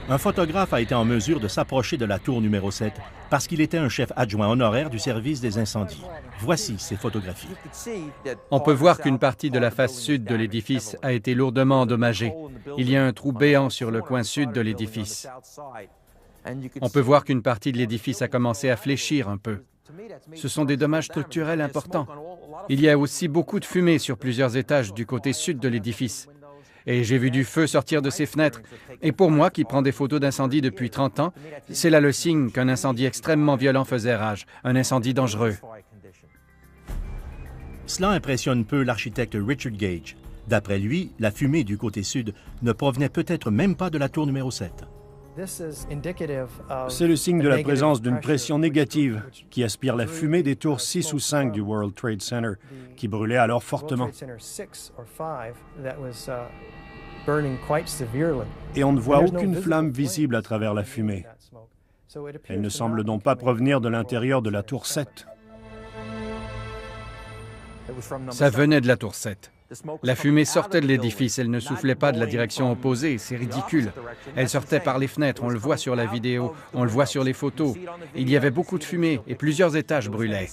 Un photographe a été en mesure de s'approcher de la tour numéro 7 parce qu'il était un chef adjoint honoraire du service des incendies. Voici ces photographies. On peut voir qu'une partie de la face sud de l'édifice a été lourdement endommagée. Il y a un trou béant sur le coin sud de l'édifice. On peut voir qu'une partie de l'édifice a commencé à fléchir un peu. Ce sont des dommages structurels importants. Il y a aussi beaucoup de fumée sur plusieurs étages du côté sud de l'édifice. Et j'ai vu du feu sortir de ses fenêtres. Et pour moi, qui prends des photos d'incendie depuis 30 ans, c'est là le signe qu'un incendie extrêmement violent faisait rage, un incendie dangereux. Cela impressionne peu l'architecte Richard Gage. D'après lui, la fumée du côté sud ne provenait peut-être même pas de la tour numéro 7. C'est le signe de la présence d'une pression négative qui aspire la fumée des tours 6 ou 5 du World Trade Center, qui brûlaient alors fortement. Et on ne voit aucune flamme visible à travers la fumée. Elle ne semble donc pas provenir de l'intérieur de la tour 7. Ça venait de la tour 7. La fumée sortait de l'édifice, elle ne soufflait pas de la direction opposée, c'est ridicule. Elle sortait par les fenêtres, on le voit sur la vidéo, on le voit sur les photos. Il y avait beaucoup de fumée et plusieurs étages brûlaient.